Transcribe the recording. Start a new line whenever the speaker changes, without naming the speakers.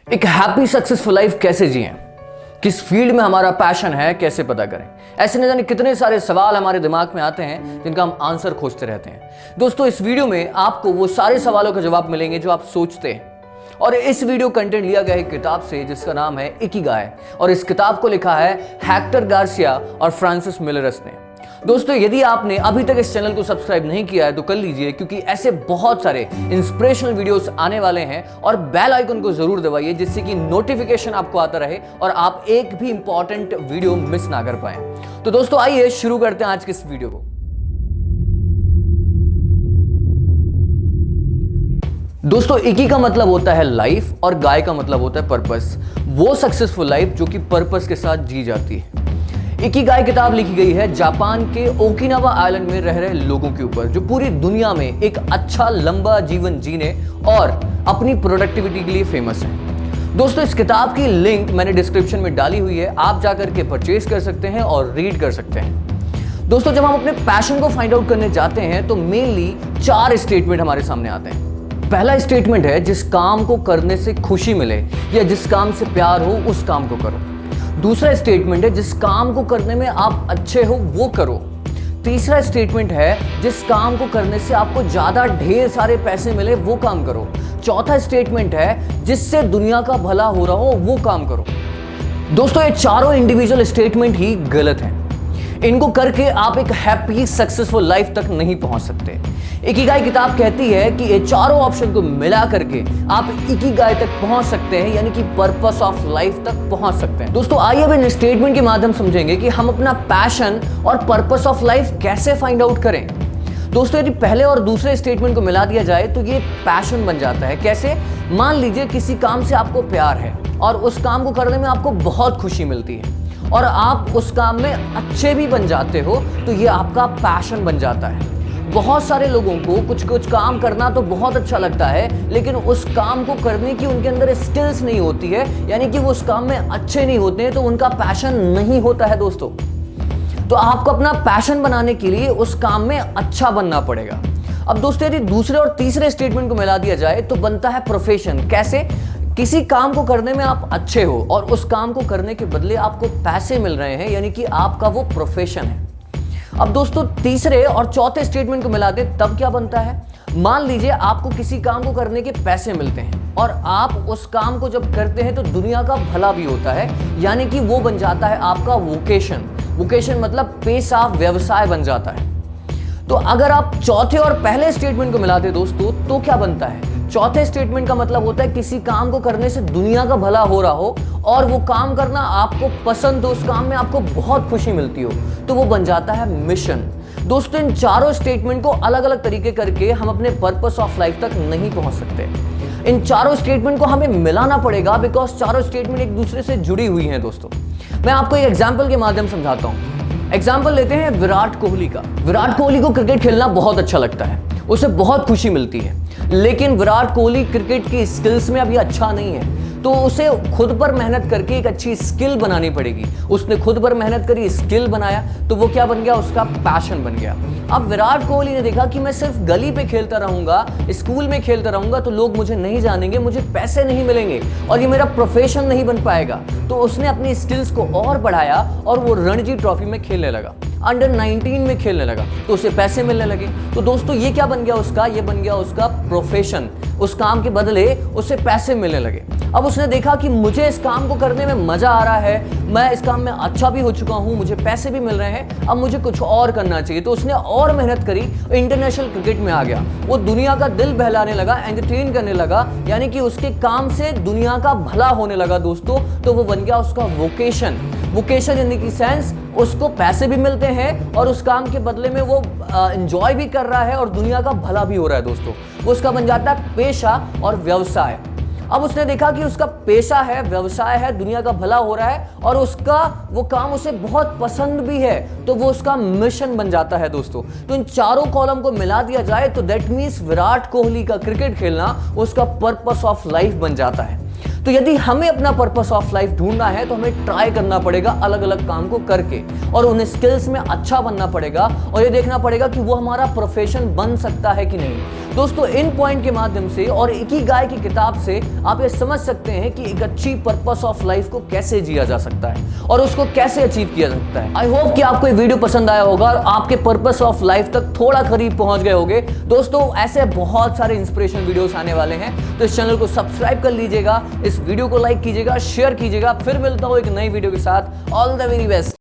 एक happy successful life कैसे जिएं, किस फील्ड में हमारा पैशन है कैसे पता करें। ऐसे न जाने कितने सारे सवाल हमारे दिमाग में आते हैं जिनका हम आंसर खोजते रहते हैं। दोस्तों, इस वीडियो में आपको वो सारे सवालों का जवाब मिलेंगे जो आप सोचते हैं। और इस वीडियो कंटेंट लिया गया एक किताब से जिसका नाम है इकिगाई, और इस किताब को लिखा है हेक्टर गार्सिया और फ्रांसिस मिलरस ने। दोस्तों, यदि आपने अभी तक इस चैनल को सब्सक्राइब नहीं किया है तो कर लीजिए, क्योंकि ऐसे बहुत सारे इंस्पिरेशनल वीडियोस आने वाले हैं। और बेल आइकन को जरूर दबाइए जिससे कि नोटिफिकेशन आपको आता रहे और आप एक भी इंपॉर्टेंट वीडियो मिस ना कर पाए। तो दोस्तों, आइए शुरू करते हैं आज की इस वीडियो को। दोस्तों, इकी का मतलब होता है लाइफ और गाय का मतलब होता है पर्पस। वो सक्सेसफुल लाइफ जो कि पर्पस के साथ जी जाती है। इकिगाई किताब लिखी गई है जापान के ओकिनावा आइलैंड में रह रहे लोगों के ऊपर, जो पूरी दुनिया में एक अच्छा लंबा जीवन जीने और अपनी प्रोडक्टिविटी के लिए फेमस है। दोस्तों, इस किताब की लिंक मैंने डिस्क्रिप्शन में डाली हुई है, आप जाकर के परचेज कर सकते हैं और रीड कर सकते हैं। दोस्तों, जब हम अपने पैशन को फाइंड आउट करने जाते हैं तो मेनली 4 स्टेटमेंट हमारे सामने आते हैं। पहला स्टेटमेंट है, जिस काम को करने से खुशी मिले या जिस काम से प्यार हो उस काम को करो। दूसरा स्टेटमेंट है, जिस काम को करने में आप अच्छे हो वो करो। तीसरा स्टेटमेंट है, जिस काम को करने से आपको ज्यादा ढेर सारे पैसे मिले वो काम करो। चौथा स्टेटमेंट है, जिससे दुनिया का भला हो रहा हो वो काम करो। दोस्तों, ये चारों इंडिविजुअल स्टेटमेंट ही गलत हैं। इनको करके आप एक हैप्पी सक्सेसफुल लाइफ तक नहीं पहुंच सकते। इकिगाई किताब कहती है कि ये चारों ऑप्शन को मिला करके आप इकिगाई तक पहुंच सकते हैं, यानी कि पर्पस ऑफ लाइफ तक पहुंच सकते हैं। दोस्तों, आइए अब इन स्टेटमेंट के माध्यम समझेंगे कि हम अपना पैशन और पर्पस ऑफ लाइफ कैसे फाइंड आउट करें। दोस्तों, यदि पहले और दूसरे स्टेटमेंट को मिला दिया जाए तो ये पैशन बन जाता है। कैसे? मान लीजिए किसी काम से आपको प्यार है और उस काम को करने में आपको बहुत खुशी मिलती है और आप उस काम में अच्छे भी बन जाते हो, तो ये आपका पैशन बन जाता है। बहुत सारे लोगों को कुछ काम करना तो बहुत अच्छा लगता है, लेकिन उस काम को करने की उनके अंदर स्किल्स नहीं होती है, यानी कि वो उस काम में अच्छे नहीं होते हैं, तो उनका पैशन नहीं होता है। दोस्तों, तो आपको अपना पैशन बनाने के लिए उस काम में अच्छा बनना पड़ेगा। अब दोस्तों, यदि दूसरे और तीसरे स्टेटमेंट को मिला दिया जाए तो बनता है प्रोफेशन। कैसे? किसी काम को करने में आप अच्छे हो और उस काम को करने के बदले आपको पैसे मिल रहे हैं, यानी कि आपका वो प्रोफेशन है। अब दोस्तों, तीसरे और चौथे स्टेटमेंट को मिला दे तब क्या बनता है? मान लीजिए आपको किसी काम को करने के पैसे मिलते हैं और आप उस काम को जब करते हैं तो दुनिया का भला भी होता है, यानी कि वो बन जाता है आपका वोकेशन। वोकेशन मतलब पेशा, व्यवसाय बन जाता है। तो अगर आप चौथे और पहले स्टेटमेंट को मिलाते दोस्तों तो क्या बनता है? चौथे स्टेटमेंट का मतलब होता है किसी काम को करने से दुनिया का भला हो रहा हो और वो काम करना आपको पसंद हो, उस काम में आपको बहुत खुशी मिलती हो, तो वो बन जाता है मिशन। दोस्तों, इन चारों स्टेटमेंट को अलग अलग तरीके करके हम अपने पर्पस ऑफ लाइफ तक नहीं पहुंच सकते। इन चारों स्टेटमेंट को हमें मिलाना पड़ेगा, बिकॉज चारों स्टेटमेंट एक दूसरे से जुड़ी हुई हैं। दोस्तों, मैं आपको एक एग्जाम्पल के माध्यम समझाता हूँ। एग्जाम्पल लेते हैं विराट कोहली का। विराट कोहली को क्रिकेट खेलना बहुत अच्छा लगता है, उसे बहुत खुशी मिलती है, लेकिन विराट कोहली क्रिकेट की स्किल्स में अभी अच्छा नहीं है, तो उसे खुद पर मेहनत करके एक अच्छी स्किल बनानी पड़ेगी। उसने खुद पर मेहनत करी, स्किल बनाया, तो वो क्या बन गया? उसका पैशन बन गया। अब विराट कोहली ने देखा कि मैं सिर्फ गली पे खेलता रहूंगा, स्कूल में खेलता रहूंगा तो लोग मुझे नहीं जानेंगे, मुझे पैसे नहीं मिलेंगे और ये मेरा प्रोफेशन नहीं बन पाएगा। तो उसने अपनी स्किल्स को और बढ़ाया और वो रणजी ट्रॉफी में खेलने लगा, अंडर 19 में खेलने लगा, तो उसे पैसे मिलने लगे। तो दोस्तों, ये क्या बन गया उसका? ये बन गया उसका प्रोफेशन। उस काम के बदले उसे पैसे मिलने लगे। अब उसने देखा कि मुझे इस काम को करने में मजा आ रहा है, मैं इस काम में अच्छा भी हो चुका हूं, मुझे पैसे भी मिल रहे हैं, अब मुझे कुछ और करना चाहिए। तो उसने और मेहनत करी, इंटरनेशनल क्रिकेट में आ गया। वो दुनिया का दिल बहलाने लगा, एंटरटेन करने लगा, यानी कि उसके काम से दुनिया का भला होने लगा। दोस्तों, तो वो बन गया उसका vocation. Vocation in the sense उसको पैसे भी मिलते हैं और उस काम के बदले में वो एंजॉय भी कर रहा है और दुनिया का भला भी हो रहा है। दोस्तों, वो उसका बन जाता है पेशा और व्यवसाय। अब उसने देखा कि उसका पेशा है, व्यवसाय है, दुनिया का भला हो रहा है और उसका वो काम उसे बहुत पसंद भी है, तो वो उसका मिशन बन जाता है। दोस्तों, तो इन चारों कॉलम को मिला दिया जाए तो दैट मीन्स विराट कोहली का क्रिकेट खेलना उसका पर्पस ऑफ लाइफ बन जाता है। तो यदि हमें अपना पर्पस ऑफ लाइफ ढूंढना है तो हमें ट्राई करना पड़ेगा अलग अलग काम को करके, और उन स्किल्स में अच्छा बनना पड़ेगा, और ये देखना पड़ेगा कि वो हमारा प्रोफेशन बन सकता है कि नहीं। दोस्तों, इन पॉइंट के माध्यम से और इकिगाई की किताब से आप ये समझ सकते हैं कि एक अच्छी पर्पस ऑफ लाइफ को कैसे जिया जा सकता है और उसको कैसे अचीव किया जा सकता है। आई होप कि आपको ये वीडियो पसंद आया होगा और आपके पर्पस ऑफ लाइफ तक थोड़ा करीब पहुंच गए होंगे। दोस्तों, ऐसे बहुत सारे इंस्पिरेशनल वीडियोस आने वाले हैं, तो इस चैनल को सब्सक्राइब कर लीजिएगा, इस वीडियो को लाइक कीजिएगा, शेयर कीजिएगा। फिर मिलता हूं एक नई वीडियो के साथ। All the very best.